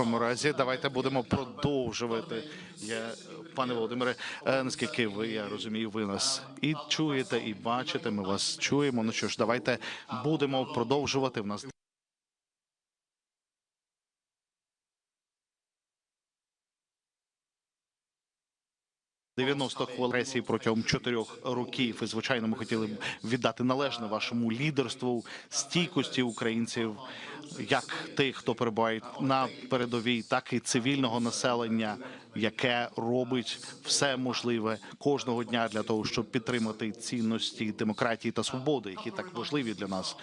будь-якому разі, давайте будемо продовжувати. Пане Володимире, наскільки я розумію, ви нас і чуєте, і бачите, ми вас чуємо. Ну що ж, давайте будемо продовжувати. В нас 90 хвилин агресії протягом 4 років. І, звичайно, ми хотіли б віддати належне вашому лідерству, стійкості українців, як тих, хто перебуває на передовій, так і цивільного населення, яке робить все можливе кожного дня для того, щоб підтримати цінності демократії та свободи, які так важливі для нас.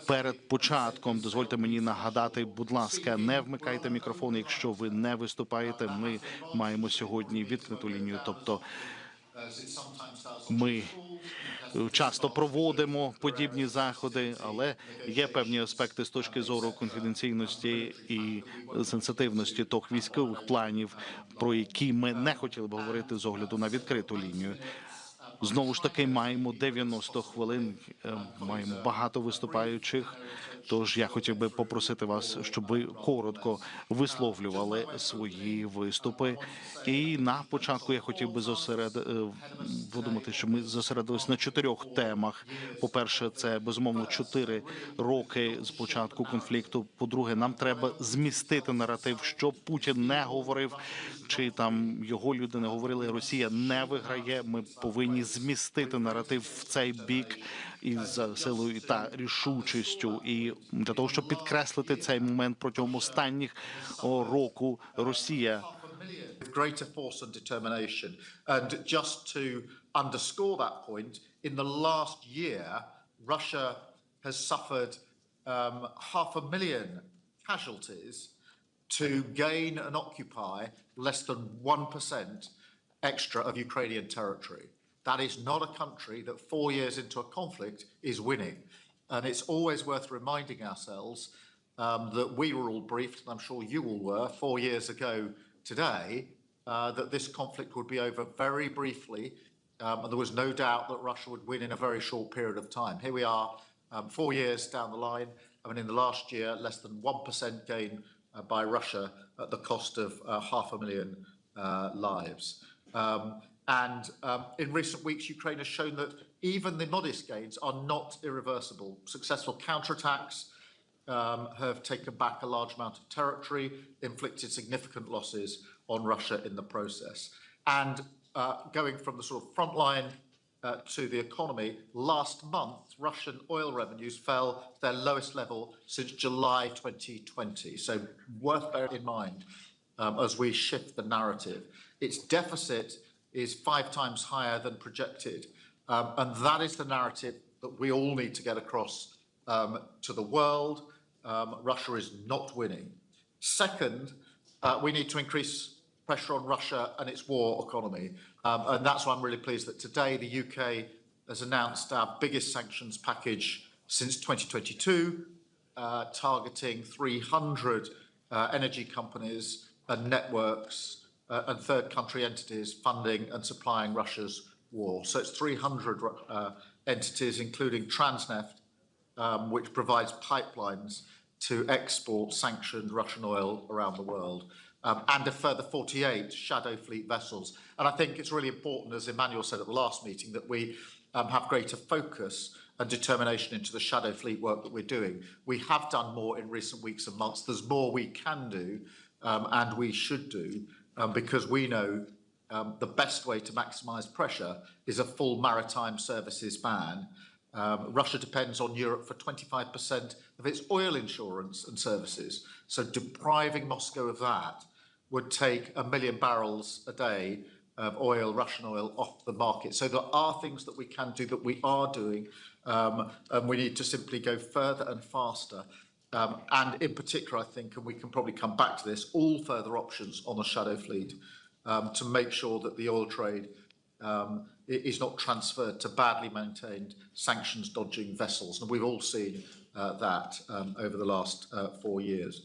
Перед початком дозвольте мені нагадати, будь ласка, не вмикайте мікрофон, якщо ви не виступаєте. Ми маємо сьогодні відкриту лінію, тобто ми часто проводимо подібні заходи, але є певні аспекти з точки зору конфіденційності і сенситивності тих військових планів, про які ми не хотіли б говорити з огляду на відкриту лінію. Знову ж таки, маємо 90 хвилин, маємо багато виступаючих, тож я хотів би попросити вас, щоб ви коротко висловлювали свої виступи. І на початку я хотів би подумати, що ми зосередились на 4 темах. По-перше, це, безумовно, 4 роки з початку конфлікту. По-друге, нам треба змістити наратив, що Путін не говорив, чи там його люди не говорили, Росія не виграє. Ми повинні змістити наратив в цей бік із силою та рішучістю. І для того, щоб підкреслити цей момент протягом останніх року, Росія with greater force and determination. And just to underscore that point, in the last year, Russia has suffered 500,000 casualties to gain and occupy less than 1% extra of Ukrainian territory. That is not a country that 4 years into a conflict is winning. And it's always worth reminding ourselves that we were all briefed, and I'm sure you all were, 4 years ago today, that this conflict would be over very briefly, and there was no doubt that Russia would win in a very short period of time. Here we are, 4 years down the line. I mean, in the last year, less than 1% gain by Russia at the cost of 500,000 lives. In recent weeks, Ukraine has shown that even the modest gains are not irreversible. Successful counterattacks have taken back a large amount of territory, inflicted significant losses on Russia in the process. And going from the sort of front line to the economy, last month, Russian oil revenues fell to their lowest level since July 2020. So worth bearing in mind as we shift the narrative. Its deficit is 5 times higher than projected. And that is the narrative that we all need to get across to the world. Russia is not winning. Second, we need to increase pressure on Russia and its war economy. And that's why I'm really pleased that today the UK has announced our biggest sanctions package since 2022, targeting 300 energy companies and networks and third country entities funding and supplying Russia's war. So it's 300 entities, including Transneft, which provides pipelines to export sanctioned Russian oil around the world, and a further 48 shadow fleet vessels. And I think it's really important, as Emmanuel said at the last meeting, that we have greater focus and determination into the shadow fleet work that we're doing. We have done more in recent weeks and months. There's more we can do, and we should do, because we know the best way to maximise pressure is a full maritime services ban. Russia depends on Europe for 25% of its oil insurance and services. So depriving Moscow of that would take 1 million barrels a day of oil, Russian oil, off the market. So there are things that we can do, that we are doing, and we need to simply go further and faster. And in particular, I think, and we can probably come back to this, all further options on the shadow fleet to make sure that the oil trade is not transferred to badly maintained sanctions dodging vessels. And we've all seen that over the last 4 years.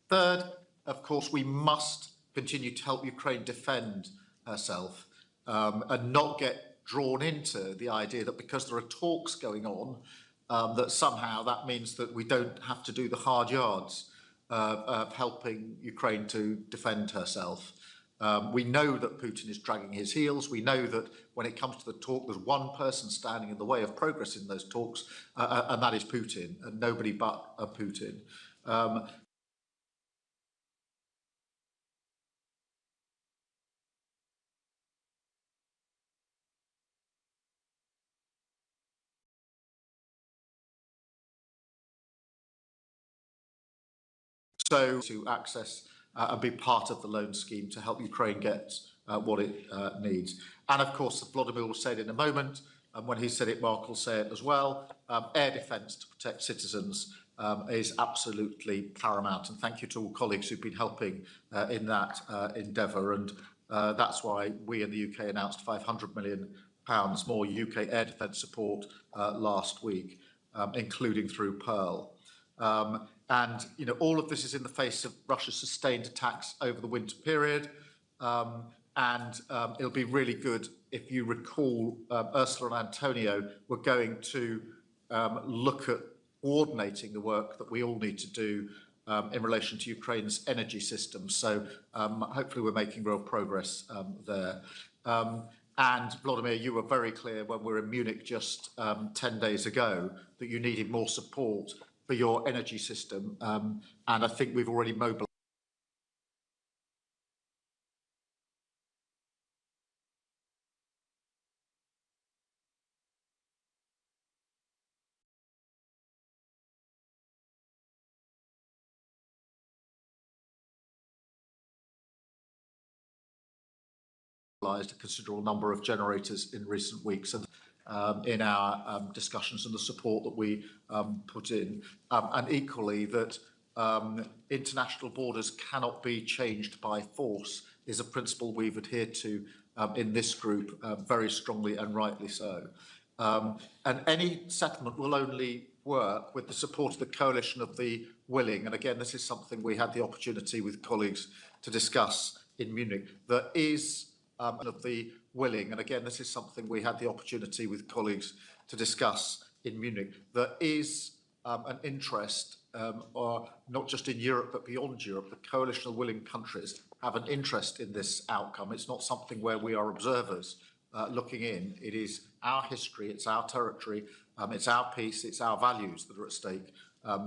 Third, of course, we must continue to help Ukraine defend herself and not get drawn into the idea that because there are talks going on, that somehow that means that we don't have to do the hard yards. of helping Ukraine to defend herself. We know that Putin is dragging his heels. We know that when it comes to the talk, there's one person standing in the way of progress in those talks, and that is Putin, and nobody but Putin. So to access and be part of the loan scheme to help Ukraine get what it needs. And of course, Vladimir will say it in a moment, and when he said it, Mark will say it as well, air defence to protect citizens is absolutely paramount. And thank you to all colleagues who've been helping in that endeavour. And that's why we in the UK announced £500 million more UK air defence support last week, including through Pearl. And all of this is in the face of Russia's sustained attacks over the winter period. It'll be really good if you recall Ursula and Antonio were going to look at coordinating the work that we all need to do in relation to Ukraine's energy system. So hopefully we're making real progress there. And Vladimir, you were very clear when we were in Munich just 10 days ago that you needed more support for your energy system. And I think we've already mobilised a considerable number of generators in recent weeks and in our discussions and the support that we put in. And equally that international borders cannot be changed by force is a principle we've adhered to in this group very strongly and rightly so. And any settlement will only work with the support of the coalition of the willing. And again, this is something we had the opportunity with colleagues to discuss in Munich. There is of the willing, and again, this is something we had the opportunity with colleagues to discuss in Munich. There is an interest, or not just in Europe, but beyond Europe. The coalition of willing countries have an interest in this outcome. It's not something where we are observers looking in. It is our history, it's our territory, it's our peace, it's our values that are at stake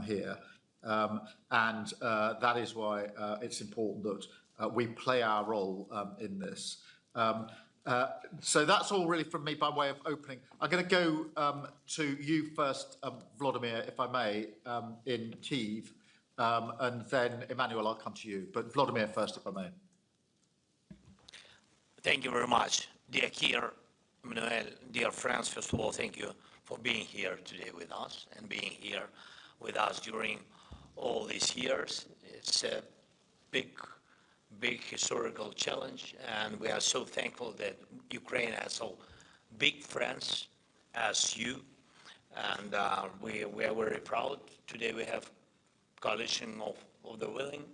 here. That is why it's important that we play our role in this. So that's all really from me by way of opening. I'm going to go to you first, Volodymyr, if I may, in Kyiv, and then Emmanuel, I'll come to you. But Volodymyr first, if I may. Thank you very much, dear Keir, Emmanuel, dear friends. First of all, thank you for being here today with us and being here with us during all these years. It's a big historical challenge, and we are so thankful that Ukraine has so big friends as you, and we are very proud. Today we have coalition of the willing,